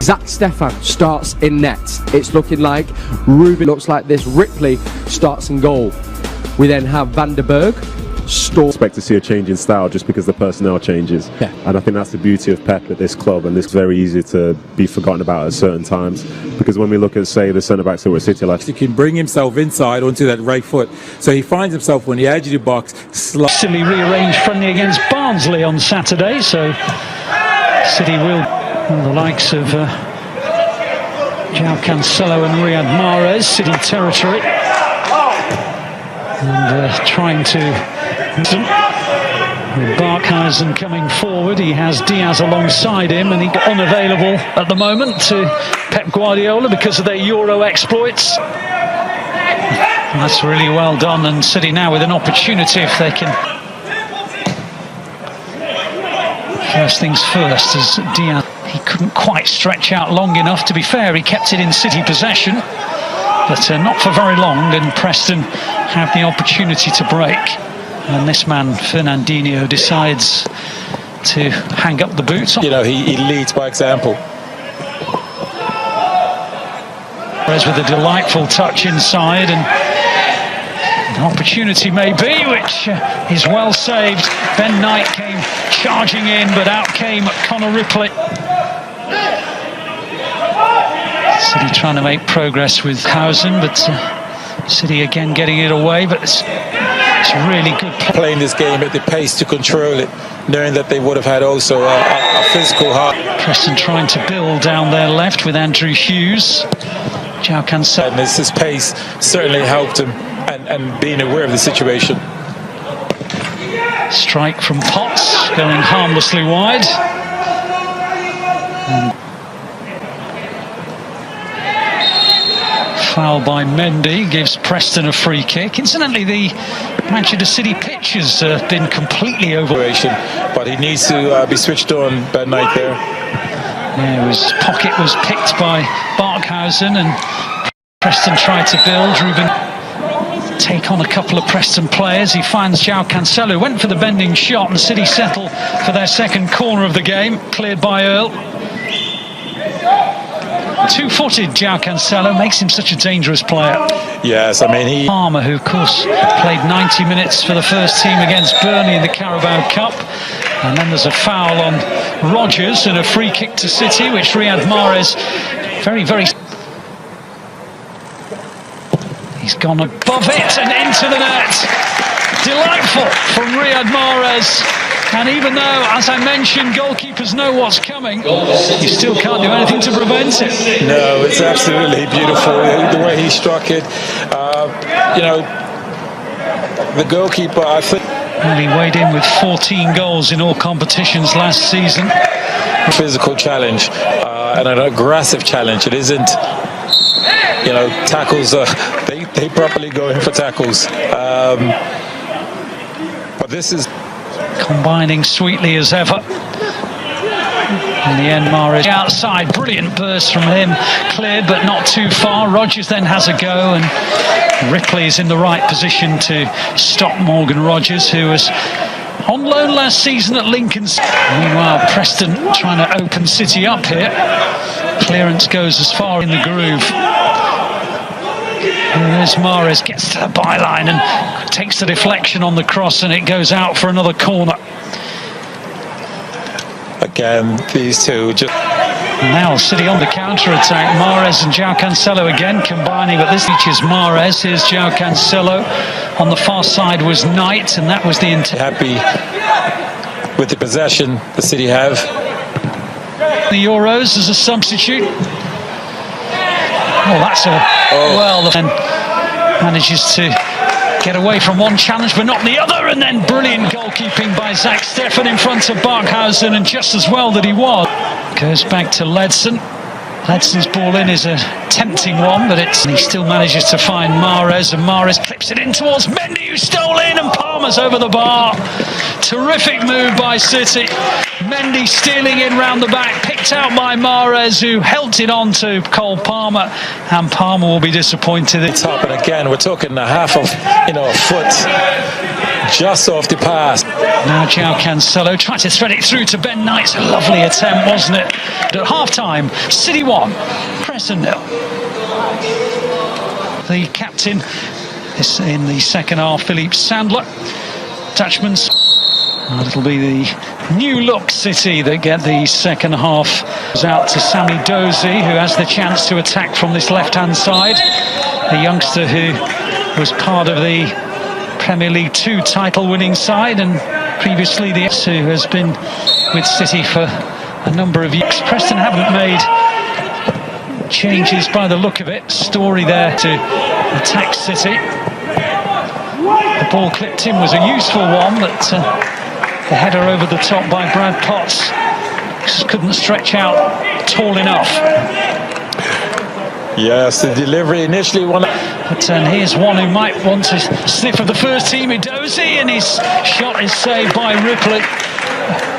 Zach Stefan starts in net. It's looking like Ruben looks like this. Ripley starts in goal. We then have Van der Berg. Expect to see a change in style just because the personnel changes. Yeah. And I think that's the beauty of Pep at this club, and it's very easy to be forgotten about at certain times, because when we look at, say, the centre-backs who were at City last, he can bring himself inside onto that right foot, so he finds himself on the edge of the box. Silly rearranged friendly against Barnsley on Saturday, so City will, the likes of João Cancelo and Riyad Mahrez, City territory, and trying to. With Barkhausen coming forward, he has Diaz alongside him, and he's unavailable at the moment to Pep Guardiola because of their Euro exploits. And that's really well done, and City now with an opportunity if they can. First things first, as Diaz, he couldn't quite stretch out long enough. To be fair, he kept it in City possession, but not for very long, and Preston have the opportunity to break. And this man, Fernandinho, decides to hang up the boots. You know, he leads by example. Whereas with a delightful touch inside, and an opportunity may be, which is well saved. Ben Knight came charging in, but out came Connor Ripley. City trying to make progress with Hausen, but City again getting it away, but it's really good playing this game at the pace to control it, knowing that they would have had also a physical heart. Preston trying to build down their left with Andrew Hughes. João Cancelo. And his pace certainly helped him, and being aware of the situation. Strike from Potts, going harmlessly wide. And foul by Mendy gives Preston a free kick. Incidentally, the Manchester City pitch has been completely over. But he needs to be switched on, Ben Knight there. Yeah, his pocket was picked by Barkhausen, and Preston tried to build. Ruben take on a couple of Preston players. He finds João Cancelo, went for the bending shot, and City settle for their second corner of the game, cleared by Earl. Two-footed João Cancelo makes him such a dangerous player. Yes, I mean he... Palmer, who of course played 90 minutes for the first team against Burnley in the Carabao Cup. And then there's a foul on Rodgers and a free kick to City, which Riyad Mahrez very... He's gone above it and into the net. Delightful from Riyad Mahrez. And even though, as I mentioned, goalkeepers know what's coming, you still can't do anything to prevent it. No, it's absolutely beautiful, the way he struck it. You know, the goalkeeper, I think... Well, he weighed in with 14 goals in all competitions last season. Physical challenge and an aggressive challenge. It isn't, you know, tackles, they properly go in for tackles. But this is... Combining sweetly as ever. In the end, Mahrez outside, brilliant burst from him, cleared but not too far. Rodgers then has a go, and Ripley is in the right position to stop Morgan Rodgers, who was on loan last season at Lincoln. Meanwhile, Preston trying to open City up here. Clearance goes as far in the groove. There's Mahrez, gets to the byline and takes the deflection on the cross, and it goes out for another corner. Again, these two just... Now City on the counter-attack. Mahrez and João Cancelo again combining, but this reaches Mahrez. Here's João Cancelo. On the far side was Knight, and that was the intent. Happy with the possession the City have. The Euros as a substitute. Oh, that's a... Well, the man manages to get away from one challenge but not the other, and then brilliant goalkeeping by Zach Stefan in front of Barkhausen, and just as well that he was. Goes back to Ledson. Ledson's ball in is a tempting one, but he still manages to find Mahrez, and Mahrez clips it in towards Mendy, who stole in, and Palmer's over the bar. Terrific move by City. Mendy stealing in round the back, picked out by Mahrez, who helped it on to Cole Palmer, and Palmer will be disappointed. Top, and again, we're talking a half of, you know, a foot. just off the pass. Now João Cancelo tried to thread it through to Ben Knight's a lovely attempt, wasn't it? But at half-time, City 1, Preston 0. The captain is in the second half, Philippe Sandler. Dutchman's. It'll be the new look City that get the second half. Out to Sami Dozie, who has the chance to attack from this left-hand side. A youngster who was part of the Premier League 2 title-winning side, and previously the who has been with City for a number of years. Preston haven't made changes by the look of it. Story there to attack City. The ball clipped in was a useful one, but the header over the top by Brad Potts just couldn't stretch out tall enough. Yes, the delivery initially one. But here's one who might want to sniff of the first team, Edozie, and his shot is saved by Ripley.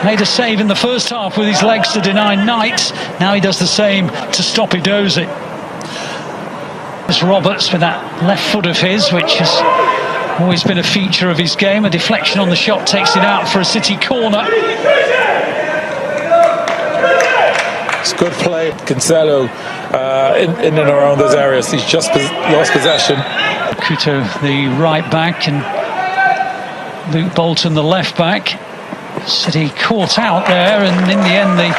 Made a save in the first half with his legs to deny Knight. Now he does the same to stop Edozie. There's Roberts with that left foot of his, which has always been a feature of his game. A deflection on the shot takes it out for a City corner. It's good play. Cancelo in and around those areas. He's just lost possession. Couto, the right back, and Luke Bolton, the left back. City caught out there, and in the end the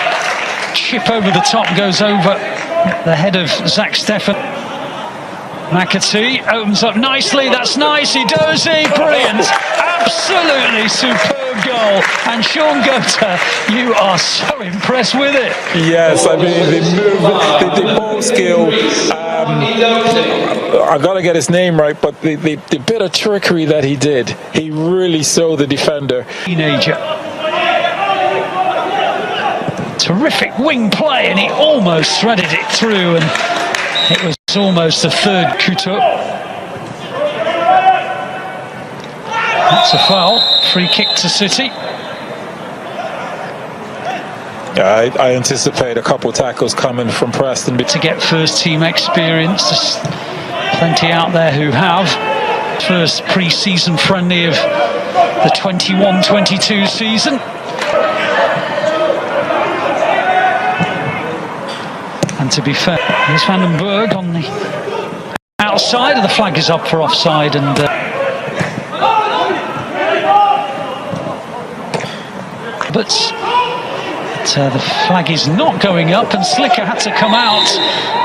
chip over the top goes over the head of Zach Steffen. McAtee opens up nicely, that's nice, Edozie, brilliant, absolutely superb goal, and Sean Gota, you are so impressed with it. Yes, I mean the movement, the ball skill, I gotta get his name right, but the bit of trickery that he did, he really saw the defender. Teenager. Terrific wing play, and he almost threaded it through, and it was almost a third Couto. That's a foul. Free kick to City. Yeah, I anticipate a couple tackles coming from Preston. To get first team experience, there's plenty out there who have. First pre-season friendly of the 21-22 season. And to be fair, here's Vandenberg on the outside, the flag is up for offside, and but the flag is not going up, and Slicker had to come out,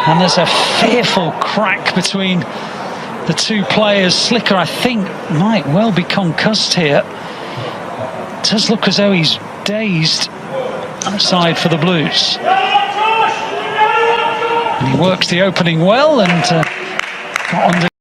and there's a fearful crack between the two players. Slicker, I think, might well be concussed here. It does look as though he's dazed. Outside for the Blues. And he works the opening well, and got under.